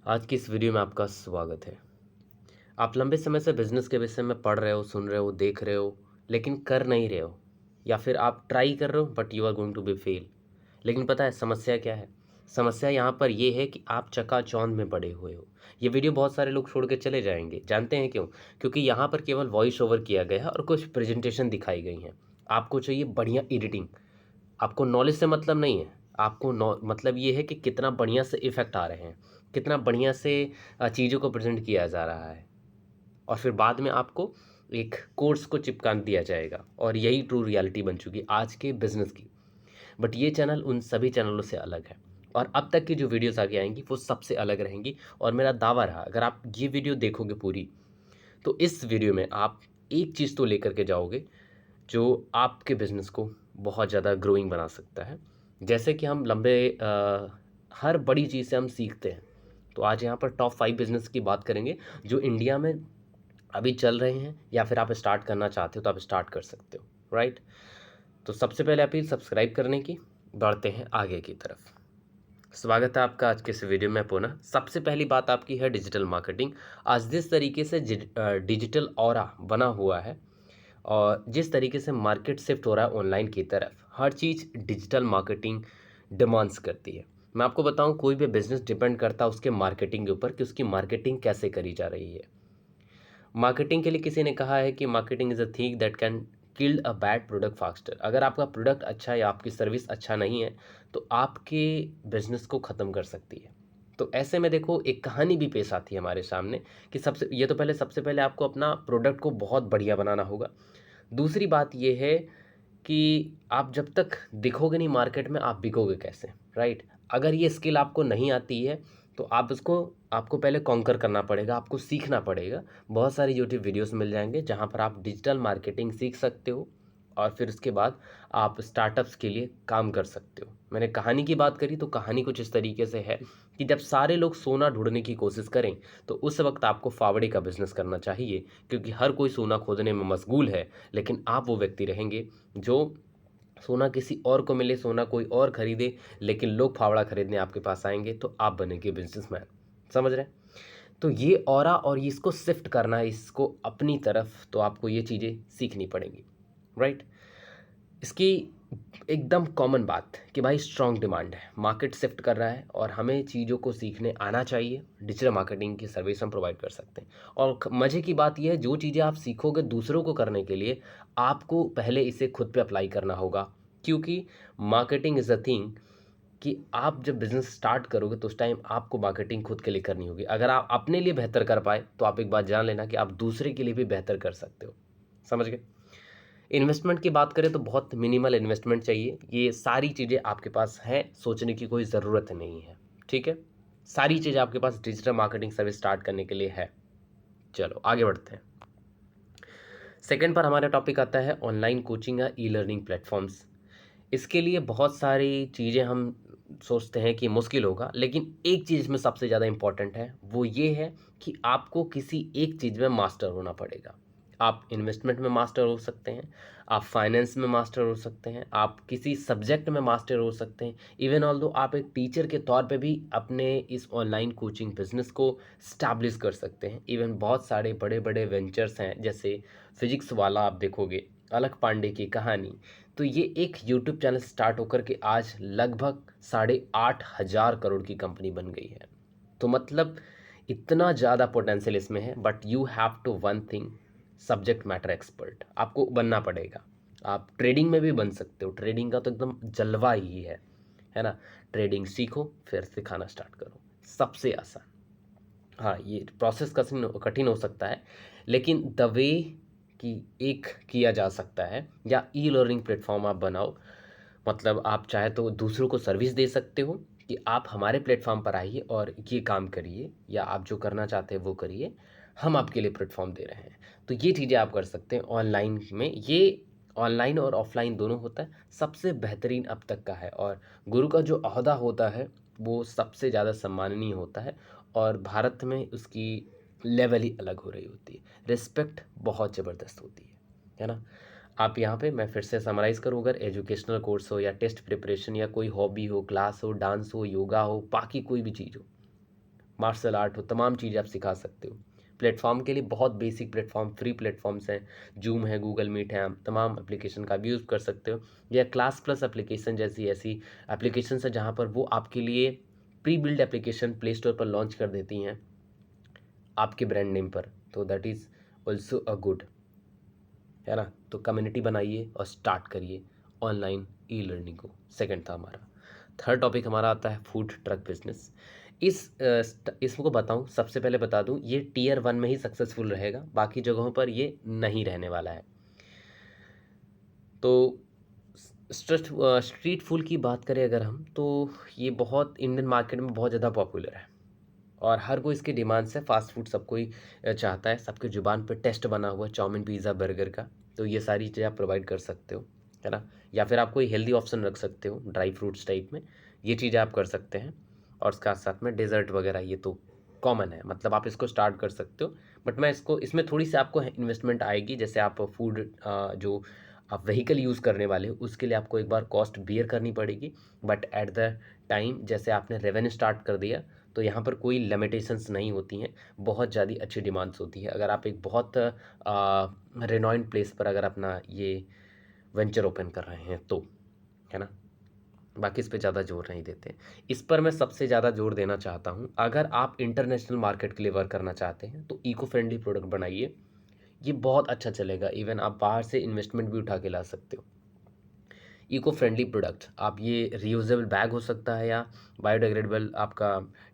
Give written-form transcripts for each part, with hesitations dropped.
आज की इस वीडियो में आपका स्वागत है। आप लंबे समय से बिजनेस के विषय में पढ़ रहे हो, सुन रहे हो, देख रहे हो, लेकिन कर नहीं रहे हो, या फिर आप ट्राई कर रहे हो but you are going to be fail. लेकिन पता है समस्या क्या है? समस्या यहाँ पर ये है कि आप चकाचौंध में पड़े हुए हो। ये वीडियो बहुत सारे लोग छोड़ के चले जाएंगे। जानते हैं क्यों? क्योंकि यहाँ पर केवल वॉइस ओवर किया गया है और कुछ प्रेजेंटेशन दिखाई गई हैं। आपको चाहिए बढ़िया एडिटिंग। आपको नॉलेज से मतलब नहीं है। आपको मतलब ये है कि कितना बढ़िया से इफ़ेक्ट आ रहे हैं, कितना बढ़िया से चीज़ों को प्रेज़ेंट किया जा रहा है, और फिर बाद में आपको एक कोर्स को चिपका दिया जाएगा, और यही ट्रू रियलिटी बन चुकी है आज के बिज़नेस की। बट ये चैनल उन सभी चैनलों से अलग है, और अब तक की जो वीडियोज़ आगे आएँगी वो सबसे अलग रहेंगी। और मेरा दावा रहा, अगर आप ये वीडियो देखोगे पूरी, तो इस वीडियो में आप एक चीज़ तो लेकर के जाओगे जो आपके बिज़नेस को बहुत ज़्यादा ग्रोइंग बना सकता है। जैसे कि हम हर बड़ी चीज़ से हम सीखते हैं। तो आज यहाँ पर टॉप 5 बिज़नेस की बात करेंगे जो इंडिया में अभी चल रहे हैं, या फिर आप स्टार्ट करना चाहते हो तो आप स्टार्ट कर सकते हो, राइट? तो सबसे पहले अपील सब्सक्राइब करने की। बढ़ते हैं आगे की तरफ। स्वागत है आपका आज के इस वीडियो में पुनः। सबसे पहली बात आपकी है डिजिटल मार्केटिंग। आज जिस तरीके से डिजिटल ऑरा बना हुआ है, और जिस तरीके से मार्केट शिफ्ट हो रहा है ऑनलाइन की तरफ, हर चीज़ डिजिटल मार्केटिंग डिमांड्स करती है। मैं आपको बताऊं, कोई भी बिजनेस डिपेंड करता है उसके मार्केटिंग के ऊपर कि उसकी मार्केटिंग कैसे करी जा रही है। मार्केटिंग के लिए किसी ने कहा है कि marketing is a thing that can kill a bad product faster. अगर आपका प्रोडक्ट अच्छा है या आपकी सर्विस अच्छा नहीं है, तो आपके बिजनेस को ख़त्म कर सकती है। तो ऐसे में देखो, एक कहानी भी पेश आती है हमारे सामने कि सबसे पहले आपको अपना प्रोडक्ट को बहुत बढ़िया बनाना होगा। दूसरी बात ये है कि आप जब तक दिखोगे नहीं मार्केट में, आप बिकोगे कैसे, राइट? अगर ये स्किल आपको नहीं आती है, तो आपको पहले कॉन्कर करना पड़ेगा, आपको सीखना पड़ेगा। बहुत सारी यूट्यूब वीडियोस मिल जाएंगे जहां पर आप डिजिटल मार्केटिंग सीख सकते हो, और फिर उसके बाद आप स्टार्टअप्स के लिए काम कर सकते हो। मैंने कहानी की बात करी, तो कहानी कुछ इस तरीके से है कि जब सारे लोग सोना ढूंढने की कोशिश करें, तो उस वक्त आपको फावड़े का बिजनेस करना चाहिए, क्योंकि हर कोई सोना खोदने में मशगूल है। लेकिन आप वो व्यक्ति रहेंगे जो सोना किसी और को मिले, सोना कोई और खरीदे, लेकिन लोग फावड़ा खरीदने आपके पास आएंगे, तो आप बनेंगे बिजनेसमैन। समझ रहे हैं? तो ये ऑरा और इसको शिफ्ट करना है इसको अपनी तरफ, तो आपको ये चीज़ें सीखनी पड़ेंगी, राइट? इसकी एकदम कॉमन बात कि भाई स्ट्रॉन्ग डिमांड है, मार्केट शिफ्ट कर रहा है, और हमें चीज़ों को सीखने आना चाहिए। डिजिटल मार्केटिंग की सर्विस हम प्रोवाइड कर सकते हैं। और मज़े की बात यह है, जो चीज़ें आप सीखोगे दूसरों को करने के लिए, आपको पहले इसे खुद पे अप्लाई करना होगा। क्योंकि मार्केटिंग इज़ अ थिंग कि आप जब बिज़नेस स्टार्ट करोगे, तो उस टाइम आपको मार्केटिंग खुद के लिए करनी होगी। अगर आप अपने लिए बेहतर कर पाए, तो आप एक बात जान लेना कि आप दूसरे के लिए भी बेहतर कर सकते हो। समझ गए? इन्वेस्टमेंट की बात करें तो बहुत मिनिमल इन्वेस्टमेंट चाहिए। ये सारी चीज़ें आपके पास हैं, सोचने की कोई ज़रूरत नहीं है। ठीक है? सारी चीज़ आपके पास डिजिटल मार्केटिंग सर्विस स्टार्ट करने के लिए है। चलो आगे बढ़ते हैं। सेकंड पर हमारा टॉपिक आता है ऑनलाइन कोचिंग या ई लर्निंग प्लेटफॉर्म्स। इसके लिए बहुत सारी चीज़ें हम सोचते हैं कि मुश्किल होगा, लेकिन एक चीज़ इसमें सबसे ज़्यादा इम्पॉर्टेंट है, वो ये है कि आपको किसी एक चीज़ में मास्टर होना पड़ेगा। आप इन्वेस्टमेंट में मास्टर हो सकते हैं, आप फाइनेंस में मास्टर हो सकते हैं, आप किसी सब्जेक्ट में मास्टर हो सकते हैं। इवन ऑल्दो आप एक टीचर के तौर पे भी अपने इस ऑनलाइन कोचिंग बिजनेस को स्टैब्लिश कर सकते हैं। इवन बहुत सारे बड़े बड़े वेंचर्स हैं, जैसे फिजिक्स वाला आप देखोगे, अलक पांडे की कहानी। तो ये एक यूट्यूब चैनल स्टार्ट होकर के आज लगभग 8,500 करोड़ की कंपनी बन गई है। तो मतलब इतना ज़्यादा पोटेंशियल इसमें है, but you have to one thing, subject matter expert आपको बनना पड़ेगा। आप ट्रेडिंग में भी बन सकते हो, ट्रेडिंग का तो एकदम जलवा ही है ना? ट्रेडिंग सीखो, फिर सिखाना स्टार्ट करो, सबसे आसान। हाँ, ये प्रोसेस कठिन कठिन हो सकता है, लेकिन द वे कि एक किया जा सकता है, या ई लर्निंग प्लेटफॉर्म आप बनाओ। मतलब आप चाहे तो दूसरों को सर्विस दे सकते हो कि आप हमारे प्लेटफॉर्म पर आइए और ये काम करिए, या आप जो करना चाहते हैं वो करिए, हम आपके लिए प्लेटफॉर्म दे रहे हैं। तो ये चीज़ें आप कर सकते हैं ऑनलाइन में। ये ऑनलाइन और ऑफलाइन दोनों होता है, सबसे बेहतरीन अब तक का है। और गुरु का जो ओहदा होता है, वो सबसे ज़्यादा सम्माननीय होता है, और भारत में उसकी लेवल ही अलग हो रही होती है। रिस्पेक्ट बहुत ज़बरदस्त होती है ना? आप यहाँ पे, मैं फिर से समराइज़ करूँ, अगर एजुकेशनल कोर्स हो, या टेस्ट प्रिपरेशन, या कोई हॉबी हो, क्लास हो, डांस हो, योगा हो, बाकी कोई भी चीज़ हो, मार्शल आर्ट हो, तमाम चीज़ें आप सिखा सकते हो। प्लेटफॉर्म के लिए बहुत बेसिक प्लेटफॉर्म, फ्री प्लेटफॉर्म्स हैं, जूम है, गूगल मीट है, आप तमाम एप्लीकेशन का भी यूज़ कर सकते हो। या क्लास प्लस एप्लीकेशन जैसी ऐसी एप्लीकेशन है जहाँ पर वो आपके लिए pre build application play store पर लॉन्च कर देती हैं आपके ब्रांड नेम पर, तो that is also a good, है ना। तो कम्युनिटी बनाइए और स्टार्ट करिए ऑनलाइन ई लर्निंग को। सेकंड था हमारा। थर्ड टॉपिक हमारा आता है फूड ट्रक बिजनेस। इसको बताऊं, सबसे पहले बता दूं, ये टियर 1 में ही सक्सेसफुल रहेगा, बाकी जगहों पर ये नहीं रहने वाला है। तो स्ट्रीट फूड की बात करें अगर हम, तो ये बहुत इंडियन मार्केट में बहुत ज़्यादा पॉपुलर है और हर कोई इसकी डिमांड से, फास्ट फूड सब कोई चाहता है, सबके जुबान पर टेस्ट बना हुआ चाउमीन पिज़्ज़ा बर्गर का। तो ये सारी चीज़ें आप प्रोवाइड कर सकते हो, है ना। या फिर आप कोई हेल्दी ऑप्शन रख सकते हो ड्राई फ्रूट्स टाइप में, ये चीज़ें आप कर सकते हैं। और साथ साथ में डेजर्ट वगैरह ये तो कॉमन है, मतलब आप इसको स्टार्ट कर सकते हो। बट मैं इसको, इसमें थोड़ी सी आपको इन्वेस्टमेंट आएगी, जैसे आप फूड जो आप व्हीकल यूज़ करने वाले हो उसके लिए आपको एक बार कॉस्ट बियर करनी पड़ेगी। बट एट द टाइम जैसे आपने रेवेन्यू स्टार्ट कर दिया तो यहाँ पर कोई लिमिटेशंस नहीं होती हैं, बहुत ज़्यादा अच्छी डिमांड्स होती है। अगर आप एक बहुत रेनॉइंड प्लेस पर अगर अपना ये वेंचर ओपन कर रहे हैं तो, है ना। बाकी इस पे ज़्यादा जोर नहीं देते। इस पर मैं सबसे ज़्यादा जोर देना चाहता हूँ, अगर आप इंटरनेशनल मार्केट के लिए वर्क करना चाहते हैं तो इको फ्रेंडली प्रोडक्ट बनाइए, ये बहुत अच्छा चलेगा। इवन आप बाहर से इन्वेस्टमेंट भी उठा के ला सकते हो। इको फ्रेंडली प्रोडक्ट, आप ये रियूजेबल बैग हो सकता है, या बायोडिग्रेडेबल आपका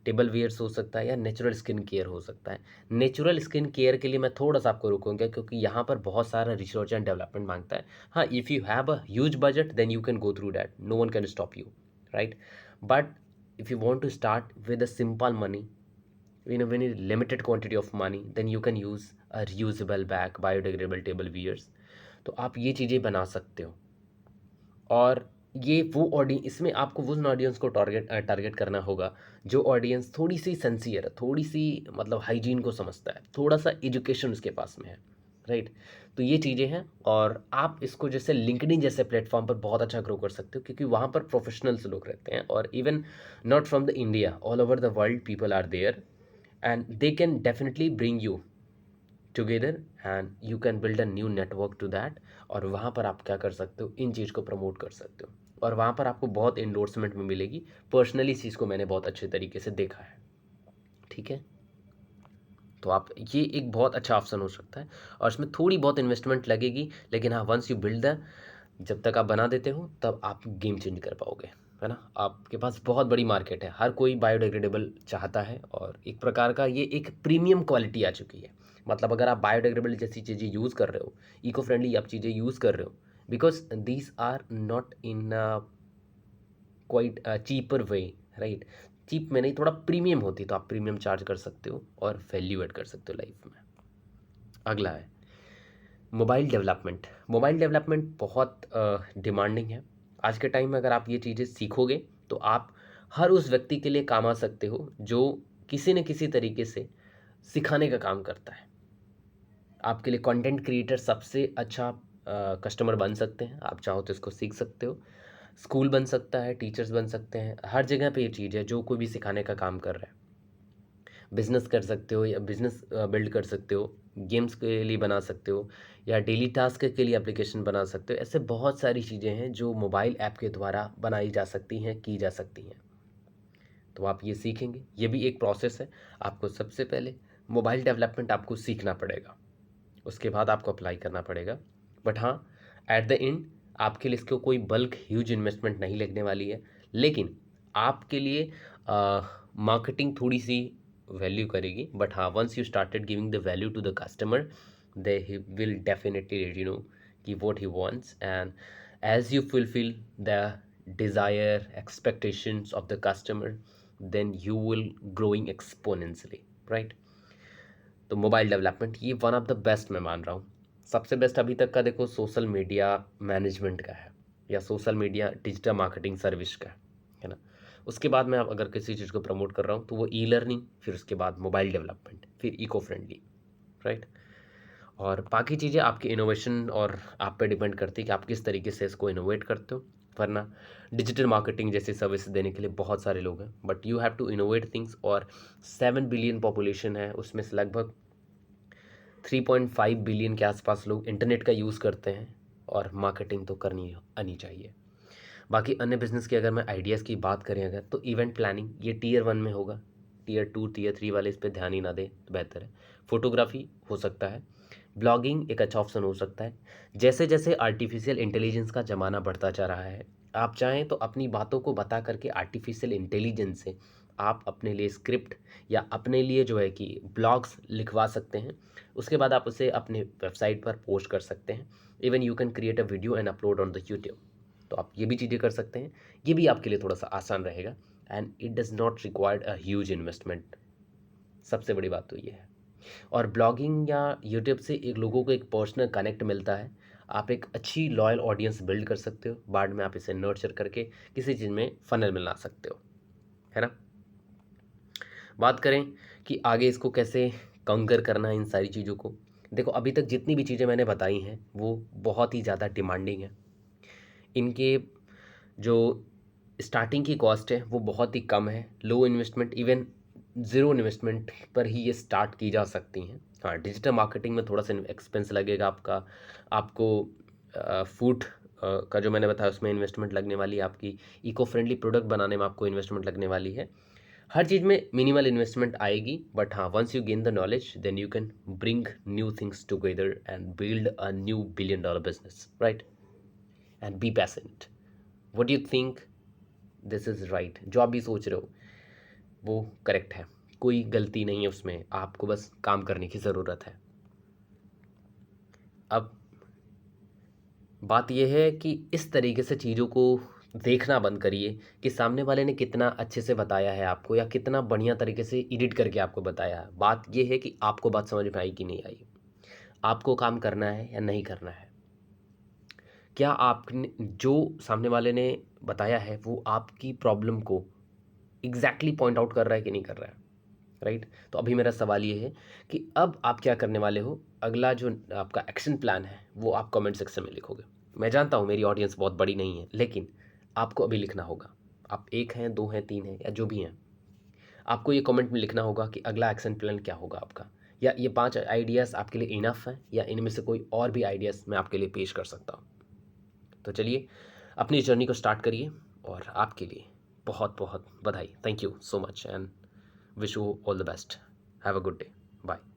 टेबल वेयर्स हो सकता है, या नेचुरल स्किन केयर हो सकता है। नेचुरल स्किन केयर के लिए मैं थोड़ा सा आपको रुकूंगा, क्योंकि यहाँ पर बहुत सारा रिसर्च एंड डेवलपमेंट मांगता है। हाँ, if you have a huge budget then you can go through that, no one can stop you, right. But if you want to start with a simple money, in a very limited quantity of money, then you can use a reusable bag, biodegradable table wears। तो आप ये चीज़ें बना सकते हो। और ये वो ऑडियंस, इसमें आपको उस ऑडियंस को टारगेट करना होगा जो ऑडियंस थोड़ी सी सिंसियर है, थोड़ी सी मतलब हाइजीन को समझता है, थोड़ा सा एजुकेशन उसके पास में है, राइट। तो ये चीज़ें हैं। और आप इसको जैसे लिंक्डइन जैसे प्लेटफॉर्म पर बहुत अच्छा ग्रो कर सकते हो, क्योंकि वहाँ पर प्रोफेशनल्स लोग रहते हैं, और even not from the India, all over the world people are there, and they can definitely bring you together and you can build a new network to that. और वहाँ पर आप क्या कर सकते हो, इन चीज़ को प्रमोट कर सकते हो, और वहाँ पर आपको बहुत एंडोर्समेंट में मिलेगी। पर्सनली इस चीज़ को मैंने बहुत अच्छे तरीके से देखा है, ठीक है। तो आप, ये एक बहुत अच्छा ऑप्शन हो सकता है, और इसमें थोड़ी बहुत इन्वेस्टमेंट लगेगी, लेकिन हाँ, वंस यू बिल्ड द, जब तक आप बना देते हो तब आप गेम चेंज कर पाओगे, है ना। आपके पास बहुत बड़ी मार्केट है, हर कोई बायोडिग्रेडेबल चाहता है, और एक प्रकार का ये एक प्रीमियम क्वालिटी आ चुकी है। मतलब अगर आप बायोडिग्रेडेबल जैसी चीज़ें यूज़ कर रहे हो, इको फ्रेंडली आप चीज़ें यूज़ कर रहे हो, because these are not in quite cheaper way, right. Cheap में नहीं, थोड़ा प्रीमियम होती, तो आप प्रीमियम चार्ज कर सकते हो और वैल्यू ऐड कर सकते हो लाइफ में। अगला है मोबाइल डेवलपमेंट। मोबाइल डेवलपमेंट बहुत डिमांडिंग है आज के टाइम में। अगर आप ये चीज़ें सीखोगे तो आप हर उस व्यक्ति के लिए काम आ सकते हो जो किसी न किसी तरीके से सिखाने का काम करता है। आपके लिए कंटेंट क्रिएटर सबसे अच्छा कस्टमर बन सकते हैं, आप चाहो तो इसको सीख सकते हो। स्कूल बन सकता है, टीचर्स बन सकते हैं, हर जगह पे ये चीज़ है, जो कोई भी सिखाने का काम कर रहा है। बिज़नेस कर सकते हो, या बिज़नेस बिल्ड कर सकते हो, गेम्स के लिए बना सकते हो, या डेली टास्क के लिए एप्लीकेशन बना सकते हो। ऐसे बहुत सारी चीज़ें हैं जो मोबाइल ऐप के द्वारा बनाई जा सकती हैं, की जा सकती हैं। तो आप ये सीखेंगे, ये भी एक प्रोसेस है। आपको सबसे पहले मोबाइल डेवलपमेंट आपको सीखना पड़ेगा, उसके बाद आपको अप्लाई करना पड़ेगा। बट हाँ, एट द एंड आपके लिए इसको कोई बल्क ह्यूज इन्वेस्टमेंट नहीं लगने वाली है, लेकिन आपके लिए मार्केटिंग थोड़ी सी वैल्यू करेगी। बट हाँ, once you started giving the value to the customer, they will definitely let you know कि what he wants, and as you fulfil the desire expectations of the customer, then you will growing exponentially, right। तो mobile development ये one of the best मैं मान रहा हूँ। सबसे best अभी तक का देखो सोशल मीडिया मैनेजमेंट का है, या social media digital marketing service का है ना। उसके बाद मैं अगर किसी चीज़ को प्रमोट कर रहा हूँ तो वो ई लर्निंग, फिर उसके बाद मोबाइल डेवलपमेंट, फिर इको फ्रेंडली, राइट। और बाकी चीज़ें आपके इनोवेशन और आप पे डिपेंड करती है कि आप किस तरीके से इसको इनोवेट करते हो। वरना डिजिटल मार्केटिंग जैसी सर्विस देने के लिए बहुत सारे लोग हैं, but you have to innovate things. और 7 बिलियन पॉपुलेशन है, उसमें से लगभग 3.5 बिलियन के आसपास लोग इंटरनेट का यूज़ करते हैं, और मार्केटिंग तो करनी आनी चाहिए। बाकी अन्य बिजनेस की अगर मैं आइडियाज़ की बात करें अगर, तो इवेंट प्लानिंग ये टियर 1 में होगा, टियर 2 टियर 3 वाले इस पर ध्यान ही ना दें तो बेहतर है। फोटोग्राफी हो सकता है, ब्लॉगिंग एक अच्छा ऑप्शन हो सकता है। जैसे जैसे आर्टिफिशियल इंटेलिजेंस का ज़माना बढ़ता जा रहा है, आप चाहें तो अपनी बातों को बता करके आर्टिफिशियल इंटेलिजेंस से आप अपने लिए स्क्रिप्ट या अपने लिए जो है कि ब्लॉग्स लिखवा सकते हैं। उसके बाद आप उसे अपने वेबसाइट पर पोस्ट कर सकते हैं। Even you can create a video and upload on the YouTube. तो आप ये भी चीज़ें कर सकते हैं, ये भी आपके लिए थोड़ा सा आसान रहेगा, and it does not required a huge investment. सबसे बड़ी बात तो ये है। और ब्लॉगिंग या यूट्यूब से एक लोगों को एक पर्सनल कनेक्ट मिलता है, आप एक अच्छी लॉयल ऑडियंस बिल्ड कर सकते हो, बाद में आप इसे नर्चर करके किसी चीज़ में फनल मिला सकते हो, है ना। बात करें कि आगे इसको कैसे कंकर करना है इन सारी चीज़ों को। देखो, अभी तक जितनी भी चीज़ें मैंने बताई हैं वो बहुत ही ज़्यादा डिमांडिंग है। इनके जो स्टार्टिंग की कॉस्ट है वो बहुत ही कम है, लो इन्वेस्टमेंट, इवन ज़ीरो इन्वेस्टमेंट पर ही ये स्टार्ट की जा सकती हैं। हाँ, डिजिटल मार्केटिंग में थोड़ा सा एक्सपेंस लगेगा आपका, आपको फूड का जो मैंने बताया उसमें इन्वेस्टमेंट लगने वाली है, आपकी इको फ्रेंडली प्रोडक्ट बनाने में आपको इन्वेस्टमेंट लगने वाली है। हर चीज़ में मिनिमल इन्वेस्टमेंट आएगी, बट हाँ, once you gain the knowledge then you can bring new things together and build a new billion dollar business, right. And be patient. What do you think? This is right. जो आप भी सोच रहे हो वो correct है, कोई गलती नहीं है उसमें, आपको बस काम करने की ज़रूरत है। अब बात यह है कि इस तरीके से चीज़ों को देखना बंद करिए कि सामने वाले ने कितना अच्छे से बताया है आपको, या कितना बढ़िया तरीके से एडिट करके आपको बताया है। बात यह है कि आपको बात समझ में आई कि नहीं आई, आपको काम करना है या नहीं करना है। क्या आपने जो सामने वाले ने बताया है वो आपकी प्रॉब्लम को एग्जैक्टली पॉइंट आउट कर रहा है कि नहीं कर रहा है, राइट। तो अभी मेरा सवाल ये है कि अब आप क्या करने वाले हो, अगला जो आपका एक्शन प्लान है वो आप कमेंट सेक्शन में लिखोगे। मैं जानता हूँ मेरी ऑडियंस बहुत बड़ी नहीं है, लेकिन आपको अभी लिखना होगा। आप एक हैं, दो हैं, तीन हैं, या जो भी हैं, आपको ये कमेंट में लिखना होगा कि अगला एक्शन प्लान क्या होगा आपका, या ये 5 आइडियाज़ आपके लिए इनफ है, या इनमें से कोई और भी आइडियाज़ मैं आपके लिए पेश कर सकता हूँ। तो चलिए अपनी जर्नी को स्टार्ट करिए, और आपके लिए बहुत बहुत बधाई। Thank you so much and wish you all the best. Have a good day. Bye.